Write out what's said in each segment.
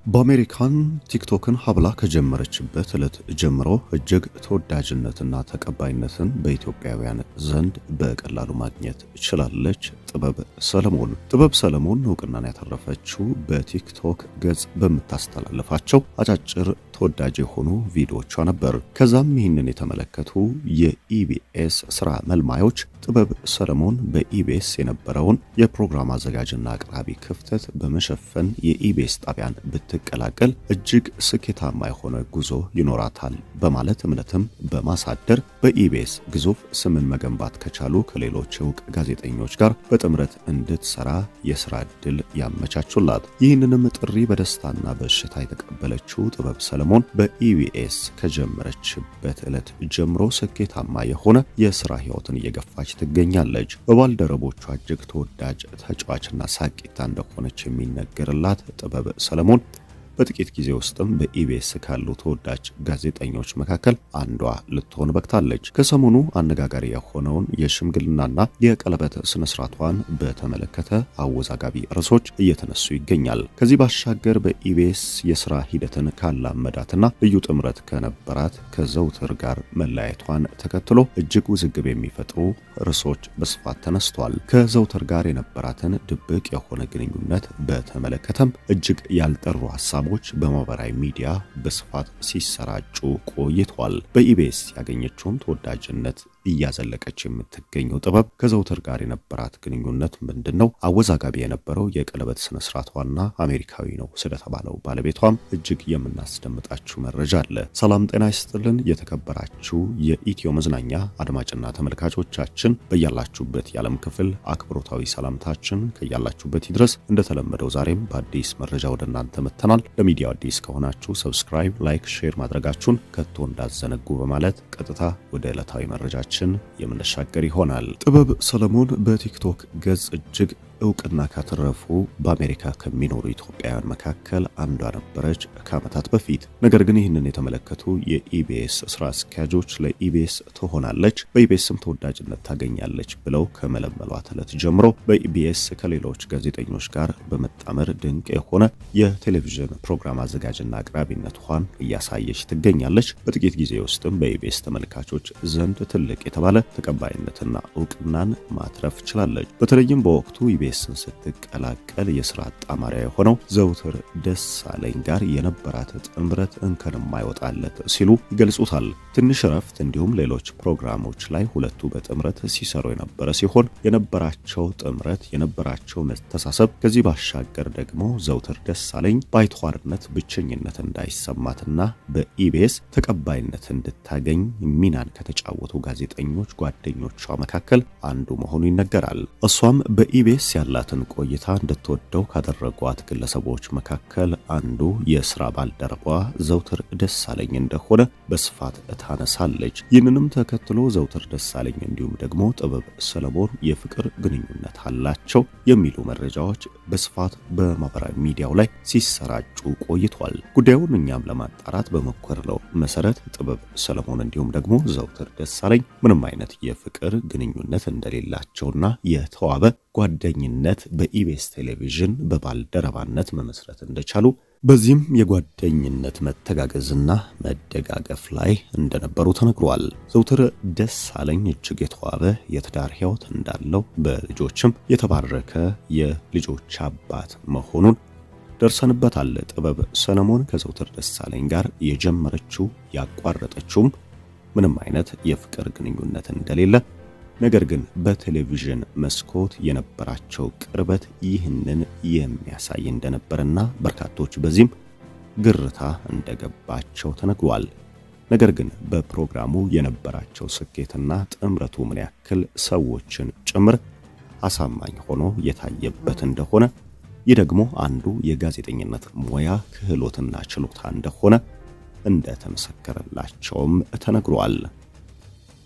በአሜሪካን ቲክቶክን ሀብላ ከጀመረችበት ዕለት ጀምሮ እጅግ ተወዳጅነትና ተቀባይነትን በኢትዮጵያውያን ዘንድ በቀላሉ ማግኘት ችላለች። ጥበብ ሰለሞን እውቅናን ያተረፈችው በቲክቶክ ገጽ በምታስተላልፋቸው አጫጭር ተወዳጅ የሆኑ ቪዲዮቿ ነበር። ከዛም ይህንን የተመለከቱ የኢቢኤስ ስራ መልማዮች ጥበብ ሰለሞን በኢቢኤስ የነበረውን የፕሮግራም አዘጋጅና አቅራቢ ክፍተት በመሸፈን የኢቢኤስ ጣቢያን ብትቀላቀል እጅግ ስኬታማ የሆነ ጉዞ ይኖራታል በማለት እምነትም በማሳደር በኢቢኤስ ግዙፍ ስምን መገንባት ከቻሉ ከሌሎች እውቅ ጋዜጠኞች ጋር በጥምረት እንድትሰራ የስራ ዕድል ያመቻቹላት። ይህንንም ጥሪ በደስታና በእሽታ የተቀበለችው ጥበብ ሰለሞን በኢቢኤስ ከጀመረችበት ዕለት ጀምሮ ስኬታማ የሆነ የስራ ህይወትን እየገፋች ትገኛለች። በባልደረቦቿ እጅግ ተወዳጅ ተጫዋችና ሳቂታ እንደሆነች የሚነገርላት ጥበብ ሰለሞን በጥቂት ጊዜ ውስጥም በኢቢኤስ ካሉ ተወዳጅ ጋዜጠኞች መካከል አንዷ ልትሆን በቅታለች። ከሰሞኑ አነጋጋሪ የሆነውን የሽምግልናና የቀለበት ስነስርዓቷን በተመለከተ አወዛጋቢ ርዕሶች እየተነሱ ይገኛል። ከዚህ ባሻገር በኢቢኤስ የስራ ሂደትን ካላመዳትና ልዩ ጥምረት ከነበራት ከዘውትር ጋር መለያየቷን ተከትሎ እጅግ ውዝግብ የሚፈጥሩ ርዕሶች በስፋት ተነስተዋል። ከዘውትር ጋር የነበራትን ድብቅ የሆነ ግንኙነት በተመለከተም እጅግ ያልጠሩ ሀሳቦች በማህበራዊ ሚዲያ በስፋት ሲሰራጩ ቆይተዋል። በኢቢኤስ ያገኘችውን ተወዳጅነት እያዘለቀች የምትገኘው ጥበብ ከዘውትር ጋር የነበራት ግንኙነት ምንድነው? አወዛጋቢ የነበረው የቀለበት ስነ ስርዓቷና አሜሪካዊ ነው ስለተባለው ባለቤቷም እጅግ የምናስደምጣችሁ መረጃ አለ። ሰላም ጤና ይስጥልን። የተከበራችሁ የኢትዮ መዝናኛ አድማጭና ተመልካቾቻችን በያላችሁበት የዓለም ክፍል አክብሮታዊ ሰላምታችን ከያላችሁበት ይድረስ። እንደተለመደው ዛሬም በአዲስ መረጃ ወደ እናንተ መጥተናል። ለሚዲያው አዲስ ከሆናችሁ ሰብስክራይብ፣ ላይክ፣ ሼር ማድረጋችሁን ከቶ እንዳዘነጉ በማለት ቀጥታ ወደ ዕለታዊ መረጃችን የምንሻገር ይሆናል። ጥበብ ሰለሞን በቲክቶክ ገጽ እጅግ እውቅና ካተረፉ በአሜሪካ ከሚኖሩ ኢትዮጵያውያን መካከል አንዷ ነበረች ከዓመታት በፊት። ነገር ግን ይህንን የተመለከቱ የኢቢኤስ ስራ አስኪያጆች ለኢቢኤስ ትሆናለች፣ በኢቢኤስም ተወዳጅነት ታገኛለች ብለው ከመለመሏት ዕለት ጀምሮ በኢቢኤስ ከሌሎች ጋዜጠኞች ጋር በመጣመር ድንቅ የሆነ የቴሌቪዥን ፕሮግራም አዘጋጅና አቅራቢነቷን እያሳየች ትገኛለች። በጥቂት ጊዜ ውስጥም በኢቢኤስ ተመልካቾች ዘንድ ትልቅ የተባለ ተቀባይነትና እውቅናን ማትረፍ ችላለች። በተለይም በወቅቱ ኢቢኤስን ስትቀላቀል የስራ አጣማሪያ የሆነው ዘውትር ደሳለኝ ጋር የነበራት ጥምረት እንከን የማይወጣለት ሲሉ ይገልጹታል። ትንሽ ረፍት እንዲሁም ሌሎች ፕሮግራሞች ላይ ሁለቱ በጥምረት ሲሰሩ የነበረ ሲሆን የነበራቸው ጥምረት የነበራቸው መተሳሰብ ከዚህ ባሻገር ደግሞ ዘውትር ደሳለኝ ባይተዋርነት ብቸኝነት እንዳይሰማትና በኢቢኤስ ተቀባይነት እንድታገኝ ሚናን ከተጫወቱ ጋዜጠኞች ጓደኞቿ መካከል አንዱ መሆኑ ይነገራል። እሷም በኢቢኤስ ያላትን ቆይታ እንድትወደው ካደረጓት ግለሰቦች መካከል አንዱ የስራ ባልደረቧ ዘውትር ደሳለኝ እንደሆነ በስፋት ታነሳለች። ይህንንም ተከትሎ ዘውትር ደሳለኝ እንዲሁም ደግሞ ጥበብ ሰለሞን የፍቅር ግንኙነት አላቸው የሚሉ መረጃዎች በስፋት በማህበራዊ ሚዲያው ላይ ሲሰራጩ ቆይቷል። ጉዳዩን እኛም ለማጣራት በሞከርነው መሰረት ጥበብ ሰለሞን እንዲሁም ደግሞ ዘውትር ደሳለኝ ምንም አይነት የፍቅር ግንኙነት እንደሌላቸውና የተዋበ ጓደኝነት በኢቢኤስ ቴሌቪዥን በባልደረባነት መመስረት እንደቻሉ በዚህም የጓደኝነት መተጋገዝና መደጋገፍ ላይ እንደነበሩ ተነግሯል። ዘውትር ደሳለኝ እጅግ የተዋበ የትዳር ሕይወት እንዳለው በልጆችም የተባረከ የልጆች አባት መሆኑን ደርሰንበታል። ጥበብ ሰለሞን ከዘውትር ደሳለኝ ጋር የጀመረችው ያቋረጠችውም ምንም አይነት የፍቅር ግንኙነት እንደሌለ ነገር ግን በቴሌቪዥን መስኮት የነበራቸው ቅርበት ይህንን የሚያሳይ እንደነበርና በርካቶች በዚህም ግርታ እንደገባቸው ተነግሯል። ነገር ግን በፕሮግራሙ የነበራቸው ስኬትና ጥምረቱ ምን ያክል ሰዎችን ጭምር አሳማኝ ሆኖ የታየበት እንደሆነ ይህ ደግሞ አንዱ የጋዜጠኝነት ሙያ ክህሎትና ችሎታ እንደሆነ እንደተመሰከረላቸውም ተነግሯል።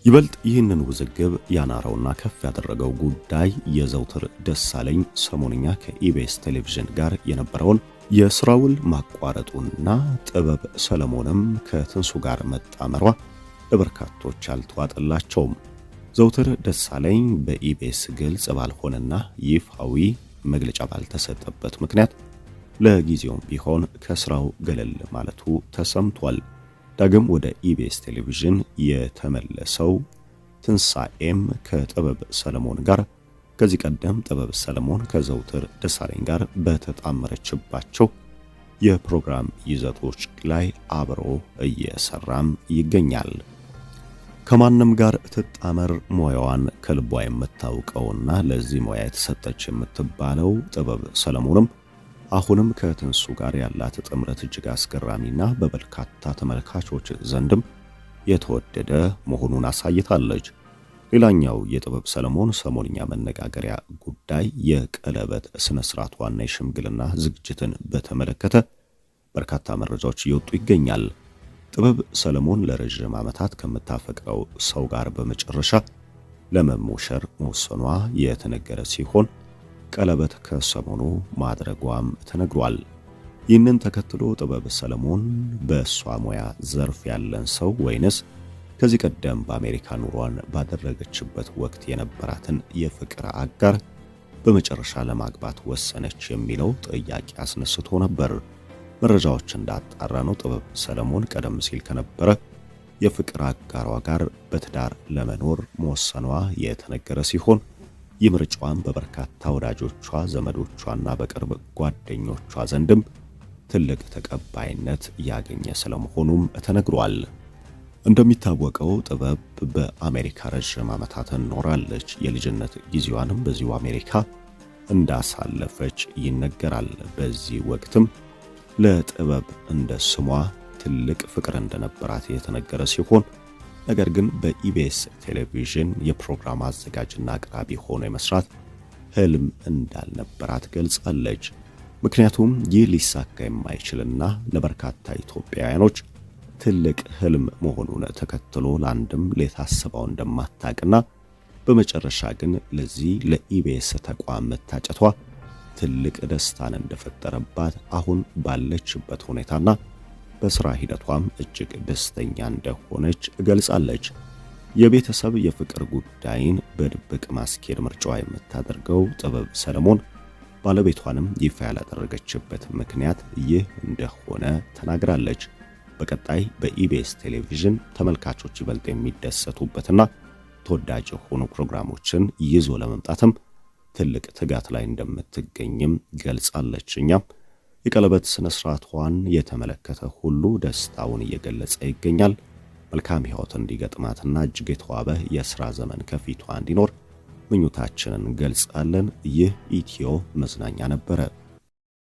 ይበልጥ ይህንን ውዝግብ ያናረውና ከፍ ያደረገው ጉዳይ የዘውትር ደሳለኝ ሰሞንኛ ከኢቢኤስ ቴሌቪዥን ጋር የነበረውን የስራ ውል ማቋረጡና ጥበብ ሰለሞንም ከትንሱ ጋር መጣመሯ ለበርካቶች አልተዋጠላቸውም። ዘውትር ደሳለኝ በኢቢኤስ ግልጽ ባልሆነና ይፋዊ መግለጫ ባልተሰጠበት ምክንያት ለጊዜውም ቢሆን ከስራው ገለል ማለቱ ተሰምቷል። ዳግም ወደ ኢቢኤስ ቴሌቪዥን የተመለሰው ትንሳኤም ከጥበብ ሰለሞን ጋር ከዚህ ቀደም ጥበብ ሰለሞን ከዘውትር ደሳለኝ ጋር በተጣመረችባቸው የፕሮግራም ይዘቶች ላይ አብሮ እየሰራም ይገኛል። ከማንም ጋር ትጣመር ሙያዋን ከልቧ የምታውቀውና ለዚህ ሙያ የተሰጠች የምትባለው ጥበብ ሰለሞንም አሁንም ከትንሱ ጋር ያላት ጥምረት እጅግ አስገራሚና በበርካታ ተመልካቾች ዘንድም የተወደደ መሆኑን አሳይታለች። ሌላኛው የጥበብ ሰለሞን ሰሞንኛ መነጋገሪያ ጉዳይ የቀለበት ስነ ስርዓቷና የሽምግልና ዝግጅትን በተመለከተ በርካታ መረጃዎች እየወጡ ይገኛል። ጥበብ ሰለሞን ለረጅም ዓመታት ከምታፈቅረው ሰው ጋር በመጨረሻ ለመሞሸር መወሰኗ የተነገረ ሲሆን ቀለበት ከሰሞኑ ማድረጓም ተነግሯል። ይህንን ተከትሎ ጥበብ ሰለሞን በእሷ ሙያ ዘርፍ ያለን ሰው ወይንስ ከዚህ ቀደም በአሜሪካ ኑሯን ባደረገችበት ወቅት የነበራትን የፍቅር አጋር በመጨረሻ ለማግባት ወሰነች የሚለው ጥያቄ አስነስቶ ነበር። መረጃዎች እንዳጣራ ነው ጥበብ ሰለሞን ቀደም ሲል ከነበረ የፍቅር አጋሯ ጋር በትዳር ለመኖር መወሰኗ የተነገረ ሲሆን ይምርጫዋን በበርካታ ወዳጆቿ ዘመዶቿና በቅርብ ጓደኞቿ ዘንድም ትልቅ ተቀባይነት ያገኘ ስለመሆኑም ተነግሯል። እንደሚታወቀው ጥበብ በአሜሪካ ረጅም ዓመታትን ኖራለች። የልጅነት ጊዜዋንም በዚሁ አሜሪካ እንዳሳለፈች ይነገራል። በዚህ ወቅትም ለጥበብ እንደ ስሟ ትልቅ ፍቅር እንደነበራት የተነገረ ሲሆን ነገር ግን በኢቢኤስ ቴሌቪዥን የፕሮግራም አዘጋጅና አቅራቢ ሆኖ የመስራት ህልም እንዳልነበራት ገልጻለች። ምክንያቱም ይህ ሊሳካ የማይችልና ለበርካታ ኢትዮጵያውያኖች ትልቅ ህልም መሆኑን ተከትሎ ለአንድም ለታሰበው እንደማታቅና በመጨረሻ ግን ለዚህ ለኢቢኤስ ተቋም መታጨቷ ትልቅ ደስታን እንደፈጠረባት አሁን ባለችበት ሁኔታና በስራ ሂደቷም እጅግ ደስተኛ እንደሆነች ገልጻለች። የቤተሰብ የፍቅር ጉዳይን በድብቅ ማስኬድ ምርጫዋ የምታደርገው ጥበብ ሰለሞን ባለቤቷንም ይፋ ያላደረገችበት ምክንያት ይህ እንደሆነ ተናግራለች። በቀጣይ በኢቢኤስ ቴሌቪዥን ተመልካቾች ይበልጥ የሚደሰቱበትና ተወዳጅ የሆኑ ፕሮግራሞችን ይዞ ለመምጣትም ትልቅ ትጋት ላይ እንደምትገኝም ገልጻለች። እኛም የቀለበት ስነ ስርዓቷን የተመለከተ ሁሉ ደስታውን እየገለጸ ይገኛል። መልካም ሕይወት እንዲገጥማትና እጅግ የተዋበ የሥራ ዘመን ከፊቷ እንዲኖር ምኞታችንን ገልጻለን። ይህ ኢትዮ መዝናኛ ነበረ።